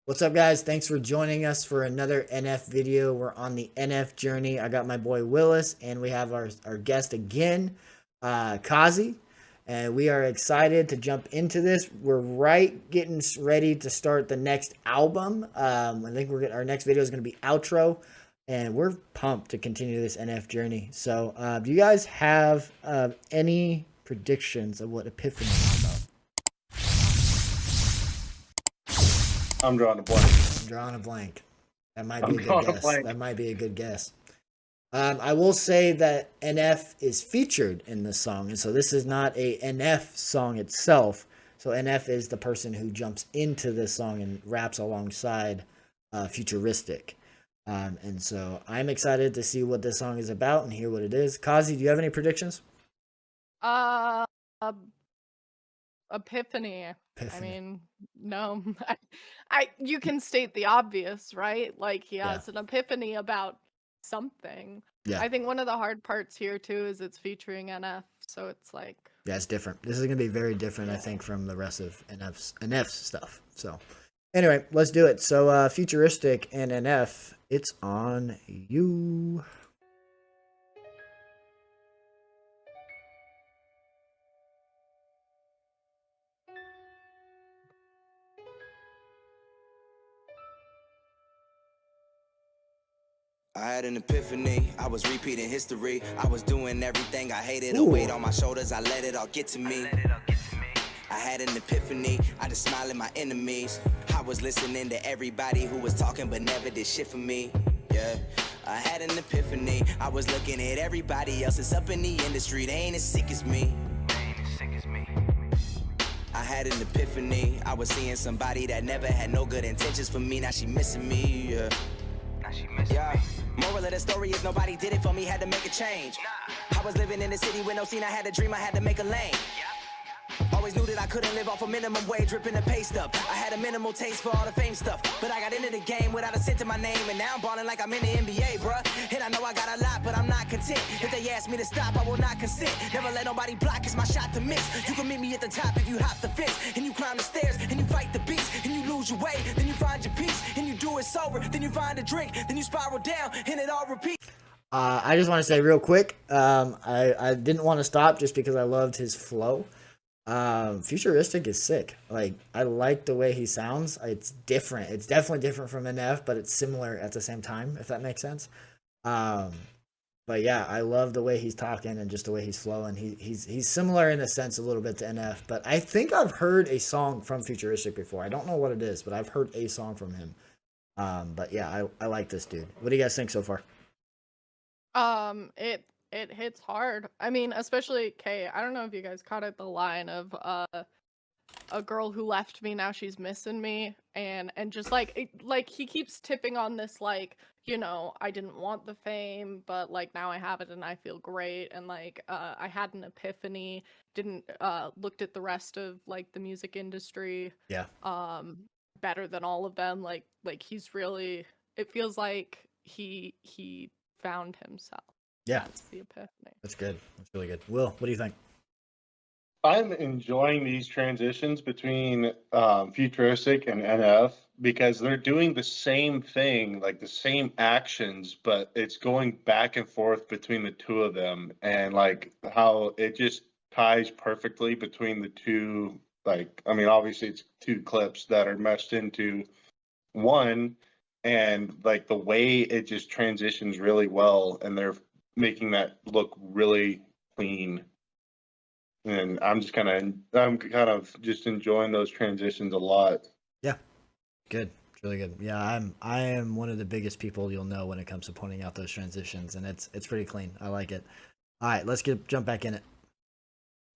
What's up, guys? Thanks for joining us for another NF video. We're on the NF journey. I got my boy Willis, and we have our guest again, Kazi, and we are excited to jump into this. We're getting ready to start the next album. I think our next video is going to be outro, and we're pumped to continue this NF journey. So, do you guys have any predictions of what Epiphany is about? I'm drawing a blank. I'm drawing a blank. That might be a good guess. That might be a good guess. I will say that NF is featured in this song, and so this is not a NF song itself. So NF is the person who jumps into this song and raps alongside Futuristic. And so I'm excited to see what this song is about and hear what it is. Kazi, do you have any predictions? Epiphany. I mean, no. You can state the obvious, right? Like he has an epiphany about something. Yeah. I think one of the hard parts here too is it's featuring NF, so it's like it's different. This is gonna be very different, I think, from the rest of NF's stuff. So anyway, let's do it. So Futuristic and NF, it's on you. I had an epiphany, I was repeating history. I was doing everything I hated, a weight on my shoulders, I let it all get to me. I had an epiphany, I just smiled at my enemies. I was listening to everybody who was talking but never did shit for me. Yeah, I had an epiphany, I was looking at everybody else that's up in the industry, they ain't as sick as me. I had an epiphany, I was seeing somebody that never had no good intentions for me, now she missing me, yeah. Moral of the story is nobody did it for me, had to make a change. I was living in the city with no scene, I had a dream, I had to make a lane. Always knew that I couldn't live off a minimum wage, ripping the pay stub. I had a minimal taste for all the fame stuff, but I got into the game without a cent to my name, and now I'm balling like I'm in the NBA, bruh. And I know I got a lot, but I'm not content. If they ask me to stop, I will not consent. Never let nobody block, it's my shot to miss. You can meet me at the top if you hop the fence, and you climb the stairs, and you fight the beats, and you lose your way, then you find your peace, and you do it sober, then you find a drink, then you spiral down, and it all repeats. I just want to say real quick, I didn't want to stop just because I loved his flow. Futuristic is sick. Like, I like the way he sounds. It's different. It's definitely different from NF, but it's similar at the same time, if that makes sense. But yeah, I love the way he's talking and just the way he's flowing. He's similar in a sense a little bit to NF, but I think I've heard a song from Futuristic before. I don't know what it is, but I've heard a song from him. But yeah, I like this dude. What do you guys think so far? It hits hard. I mean, especially Kay. I don't know if you guys caught it, the line of a girl who left me, now she's missing me, and just like he keeps tipping on this, like, you know, I didn't want the fame, but like now I have it and I feel great, and like I had an epiphany, didn't looked at the rest of like the music industry better than all of them, like he's really, it feels like he found himself. Yeah, that's the epiphany. That's good. That's really good. Will, what do you think? I'm enjoying these transitions between Futuristic and NF because they're doing the same thing, like the same actions, but it's going back and forth between the two of them, and like how it just ties perfectly between the two. Like, I mean, obviously it's two clips that are meshed into one, and like the way it just transitions really well, and they're making that look really clean. And I'm kind of just enjoying those transitions a lot. Yeah, good. It's really good. Yeah, I am one of the biggest people you'll know when it comes to pointing out those transitions, and it's pretty clean. I like it. All right, let's jump back in it.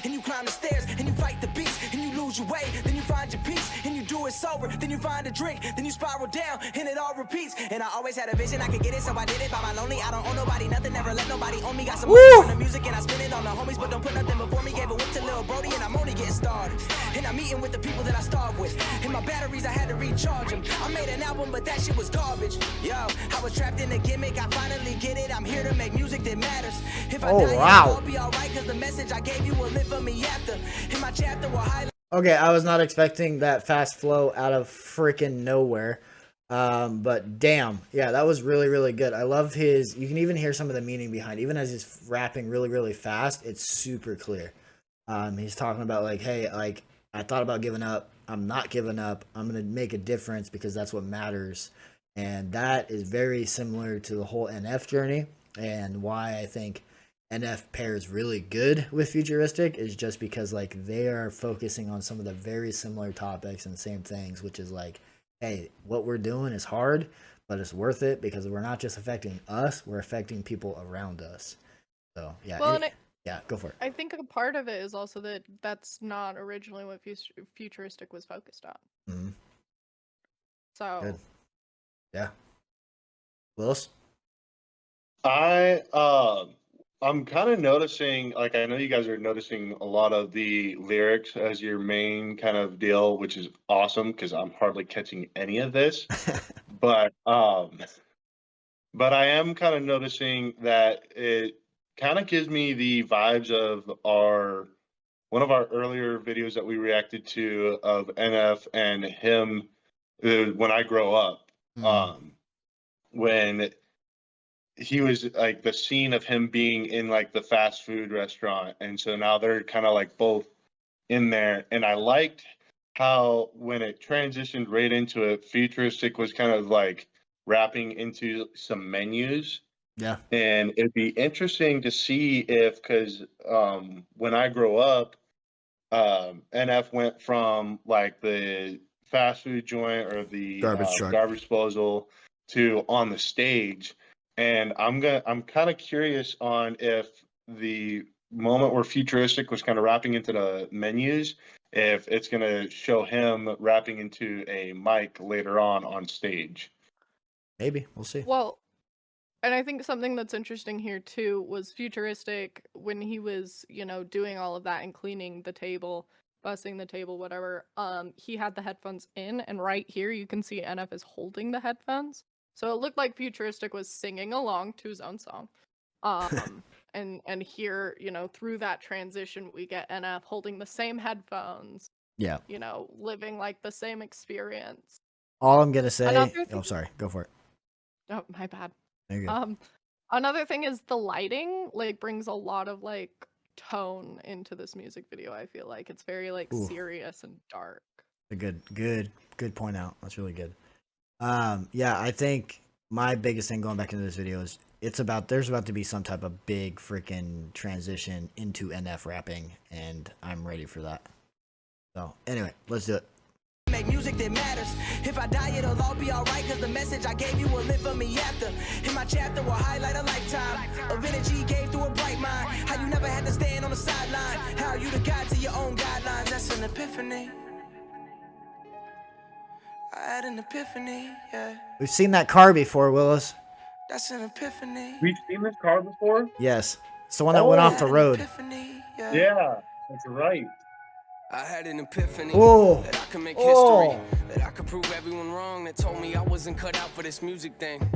And you climb the stairs, and you fight the beats, and you lose your way, then you find your peace, and you do it sober, then you find a drink, then you spiral down, and it all repeats. And I always had a vision, I could get it, so I did it by my lonely. I don't owe nobody nothing, never let nobody own me. Got some money on the music, and I spend it on the homies, but don't put nothing before me. Gave a whip to Lil Brody, and I'm only getting started. And I'm meeting with the people that I starved with, and my batteries, I had to recharge them. I made an album, but that shit was garbage. Yo, I was trapped in a gimmick, I finally get it. I'm here to make music that matters. If I die, I'll be alright, cause the message I gave you will live for me after. In my chapter will highlight Okay, I was not expecting that fast flow out of freaking nowhere. But damn, yeah, that was really, really good. I love his. You can even hear some of the meaning behind, even as he's rapping really, really fast. It's super clear. He's talking about like, hey, like I thought about giving up. I'm not giving up. I'm gonna make a difference because that's what matters, and that is very similar to the whole NF journey and why I think NF pairs really good with Futuristic is just because like they are focusing on some of the very similar topics and same things, which is like, hey, what we're doing is hard, but it's worth it because we're not just affecting us, we're affecting people around us. So yeah, Well, and yeah, go for it. I think a part of it is also that that's not originally what Futuristic was focused on. Mm-hmm. So Good. Yeah. Willis? I'm kind of noticing, like, I know you guys are noticing a lot of the lyrics as your main kind of deal, which is awesome because I'm hardly catching any of this. But I am kind of noticing that it kind of gives me the vibes of one of our earlier videos that we reacted to of NF and him when I grow up. When he was like the scene of him being in like the fast food restaurant, and so now they're kind of like both in there, and I liked how when it transitioned right into it, Futuristic was kind of like rapping into some menus. Yeah. And it'd be interesting to see if, because when I grow up, NF went from like the fast food joint or the Garbage truck. garbage disposal to on the stage. And I'm kind of curious on if the moment where Futuristic was kind of rapping into the menus, if it's going to show him rapping into a mic later on stage. Maybe. We'll see. well, and I think something that's interesting here too was Futuristic when he was, doing all of that and cleaning the table, bussing the table, whatever. He had the headphones in, and right here you can see NF is holding the headphones. So it looked like Futuristic was singing along to his own song. And here, through that transition, we get NF holding the same headphones, Yeah. living like the same experience. All I'm gonna say. Another thing- Oh, sorry. Go for it. Oh, my bad. There you go. Another thing is the lighting like brings a lot of like tone into this music video. I feel like it's very like Ooh. serious and dark. A good point out. That's really good. Yeah, I think my biggest thing going back into this video is there's about to be some type of big freaking transition into NF rapping, and I'm ready for that. So anyway, let's do it. Make music that matters. If I die, it'll all be alright, cause the message I gave you will live for me after. In my chapter will highlight a lifetime of energy gave through a bright mind. How you never had to stand on the sideline. How you the guide to your own guidelines. That's an epiphany. I had an epiphany, yeah. We've seen that car before, Willis. That's an epiphany. We've seen this car before? Yes. It's the one that went off the road. Epiphany, Yeah, that's right. I had an epiphany that I could make history, that I could prove everyone wrong that told me I wasn't cut out for this music thing.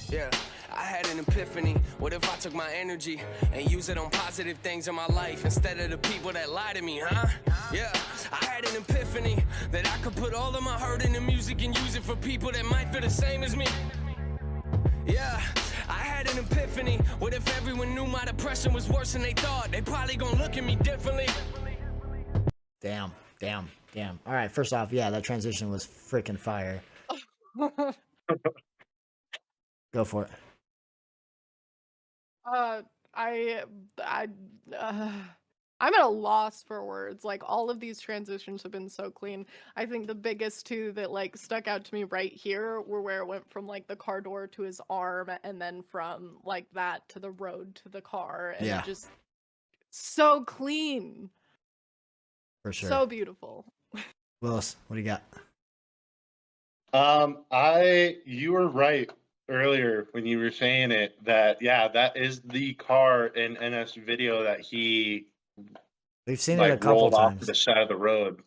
Yeah, I had an epiphany. What if I took my energy and use it on positive things in my life instead of the people that lie to me, huh? Yeah, I had an epiphany that I could put all of my hurt into music and use it for people that might feel the same as me. Yeah, I had an epiphany. What if everyone knew my depression was worse than they thought? They probably gonna look at me differently. Damn. All right, first off, yeah, that transition was freaking fire. Go for it. I'm at a loss for words. Like all of these transitions have been so clean. I think the biggest two that like stuck out to me right here were where it went from like the car door to his arm, and then from like that to the road to the car, and Yeah. just so clean. For sure. So beautiful. Willis, what do you got? You were right earlier when you were saying it that that is the car in NF's video that he We've seen like it a couple rolled off times. to the side of the road,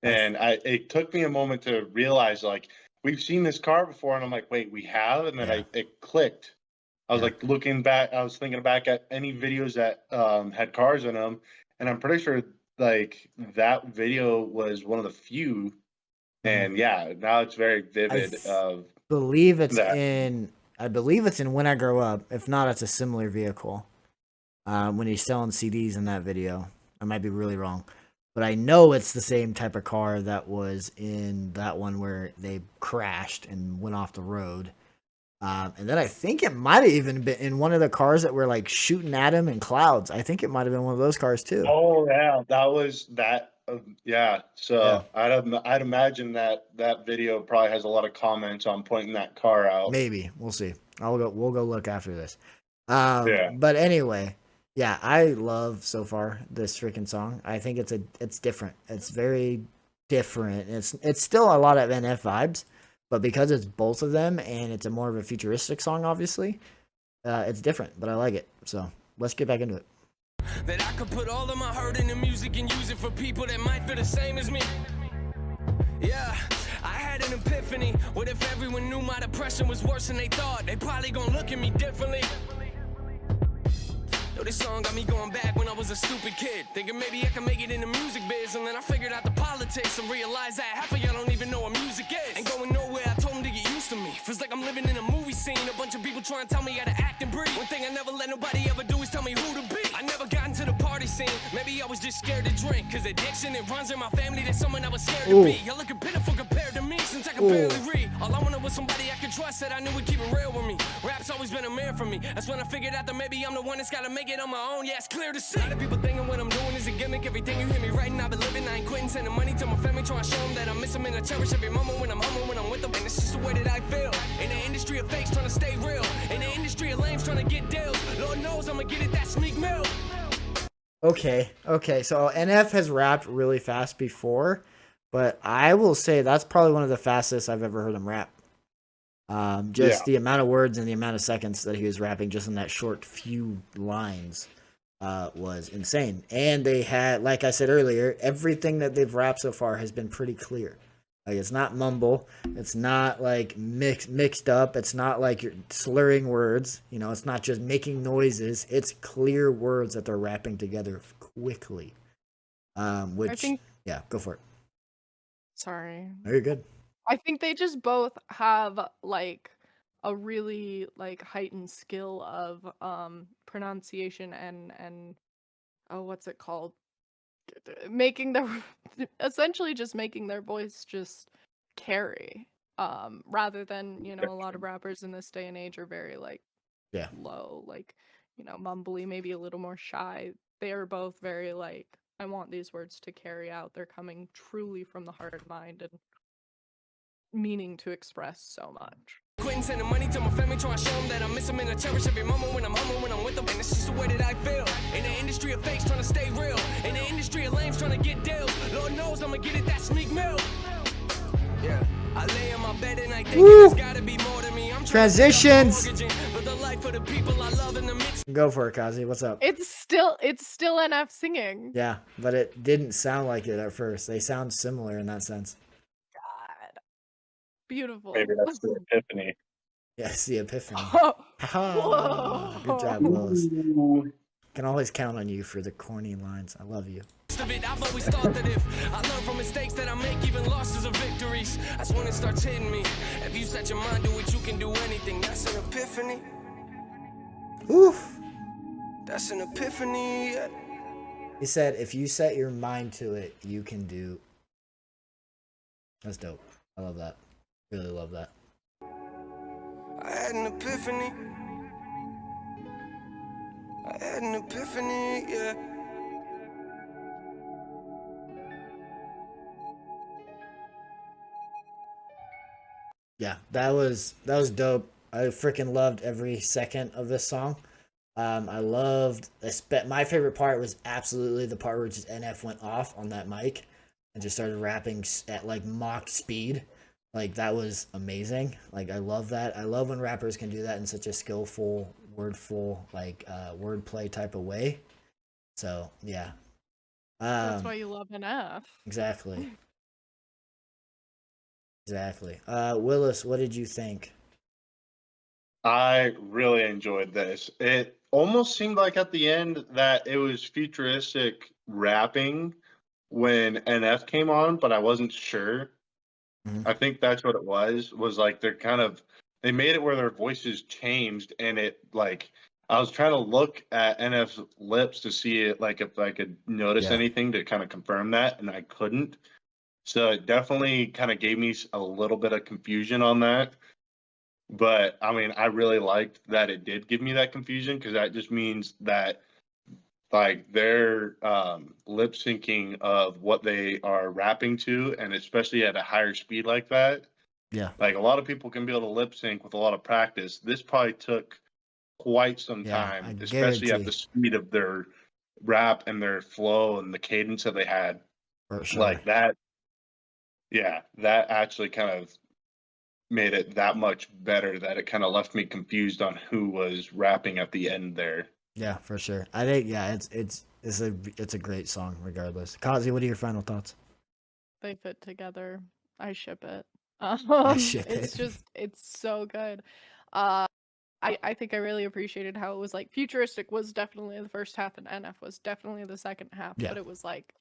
and it took me a moment to realize like we've seen this car before, and I'm like, wait, we have, and then it clicked. I was like looking back, I was thinking back at any videos that had cars in them, and I'm pretty sure like that video was one of the few, and yeah, now it's very vivid of believe it's that. I believe it's in When I Grow Up. If not, it's a similar vehicle. When he's selling CDs in that video. I might be really wrong. But I know it's the same type of car that was in that one where they crashed and went off the road. And then I think it might have even been in one of the cars that were like shooting at him in clouds. I think it might have been one of those cars too. Oh yeah, that was that. Yeah, so Yeah. I'd imagine that video probably has a lot of comments on pointing that car out. Maybe we'll see. We'll go look after this. Yeah. But anyway, yeah, I love so far this freaking song. I think it's different. It's very different. It's still a lot of NF vibes, but because it's both of them and it's a more of a futuristic song, obviously, it's different. But I like it. So let's get back into it. That I could put all of my hurt in the music and use it for people that might feel the same as me. Yeah, I had an epiphany. What if everyone knew my depression was worse than they thought? They probably gonna look at me differently. Yo, this song got me going back when I was a stupid kid, thinking maybe I can make it in the music biz, and then I figured out the politics and realized that half of y'all don't even know what music is. Ain't going nowhere, I told them to get used to me. Feels like I'm living in a movie scene, a bunch of people trying to tell me how to act and breathe. One thing I never let nobody ever do is tell me who to be. I never got into the party scene, maybe I was just scared to drink, cause addiction, it runs in my family, that's someone I was scared to be. Y'all looking pitiful compared to me, since I could barely read. All I wanted was somebody I could trust, that I knew would keep it real with me. Rap's always been a mirror for me, that's when I figured out that maybe I'm the one that's gotta make it on my own. Yeah, it's clear to see. A lot of people thinking what I'm doing is a gimmick. Everything you hear me writing, I've been living. I ain't quitting, sending money to my family, trying to show them that I miss them and I cherish every moment when I'm home, when I'm with them. And it's just the way that I feel. In the industry of fakes, trying to stay real. In the industry of lames, trying to get deals. Lord knows I'ma get it, that sneak mill. Okay. So NF has rapped really fast before, but I will say that's probably one of the fastest I've ever heard him rap. The amount of words and the amount of seconds that he was rapping just in that short few lines was insane. And they had, like I said earlier, everything that they've rapped so far has been pretty clear. Like, it's not mumble. It's not like mixed up. It's not like you're slurring words. You know, it's not just making noises. It's clear words that they're rapping together quickly. Yeah, go for it. Sorry. No, you're good. I think they just both have like a really like heightened skill of pronunciation and oh, what's it called? Making their essentially just making their voice just carry. Rather than, you know, a lot of rappers in this day and age are very like low, like, you know, mumbly, maybe a little more shy. They are both very like, I want these words to carry out. They're coming truly from the heart and mind and meaning to express so much. Quitting, sending money to my family, trying to show them that I miss them and I cherish every moment when I'm home, when I'm with them. And it's just the way that I feel. In the industry of fakes, trying to stay real. In the industry of lames, trying to get deals. Lord knows I'ma get it, that sneak mill. Yeah, I lay in my bed and I think it's gotta be more than me. I'm Transitions. But the life of the people I love in the midst. Go for it, Kazi. What's up? It's still NF singing. Yeah, but it didn't sound like it at first. They sound similar in that sense. God. Beautiful. Maybe that's the epiphany. Yes, the epiphany. Whoa. Good job, Willis. Can always count on you for the corny lines. I love you. I've always thought that if I learn from mistakes that I make, even losses are victories. That's when it starts hitting me. If you set your mind to it, you can do anything. That's an epiphany. Oof. That's an epiphany. He said, if you set your mind to it, you can do. That's dope. I love that. Really love that. I had an epiphany. I had an epiphany, yeah. Yeah, that was dope. I freaking loved every second of this song. I loved my favorite part was absolutely the part where just NF went off on that mic and just started rapping at like mock speed. Like, that was amazing. Like, I love that. I love when rappers can do that in such a skillful, wordful, like wordplay type of way. So yeah. That's why you love NF. Exactly. Willis, what did you think? I really enjoyed this. It almost seemed like at the end that it was futuristic rapping, when NF came on, but I wasn't sure. Mhm. I think that's what it was like they made it where their voices changed, and it like I was trying to look at NF's lips to see it, like if I could notice Yeah. anything to kind of confirm that, and I couldn't. So it definitely kind of gave me a little bit of confusion on that. But I mean, I really liked that it did give me that confusion, because that just means that like they're lip syncing of what they are rapping to, and especially at a higher speed like that. Yeah. Like a lot of people can be able to lip sync with a lot of practice. This probably took quite some Yeah, time, I especially at guarantee. the speed of their rap and their flow and the cadence that they had. For sure. Like that, yeah, that actually kind of made it that much better, that it kind of left me confused on who was rapping at the end there. Yeah, for sure. I think it's a great song regardless. Kazi, what are your final thoughts? They fit together. I ship it. ship It's it. just it's so good. I think I really appreciated how it was like futuristic was definitely the first half and NF was definitely the second half, Yeah. but it was like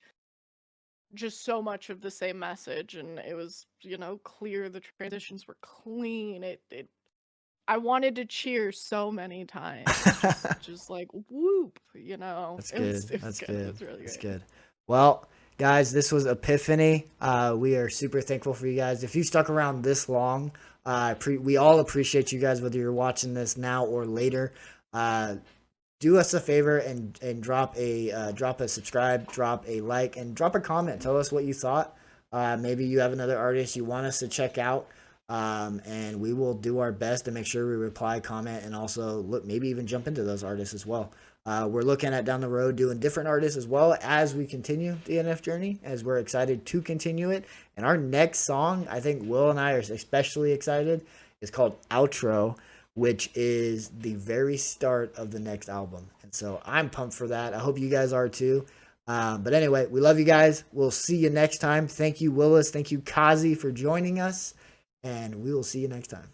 just so much of the same message, and it was, you know, clear. The transitions were clean. It I wanted to cheer so many times. Just like whoop, you know. That's It good. was That's good. good. It's really That's great. good. Well, guys, this was Epiphany. We are super thankful for you guys. If you stuck around this long, we all appreciate you guys, whether you're watching this now or later. Do us a favor and drop a subscribe, drop a like, and drop a comment. Tell us what you thought. Maybe you have another artist you want us to check out. And we will do our best to make sure we reply, comment, and also look, maybe even jump into those artists as well. We're looking at down the road doing different artists as well as we continue the NF journey, as we're excited to continue it. And our next song, I think Will and I are especially excited, is called Outro, which is the very start of the next album. And so I'm pumped for that. I hope you guys are too. But anyway, we love you guys. We'll see you next time. Thank you, Willis. Thank you, Kazi, for joining us. And we will see you next time.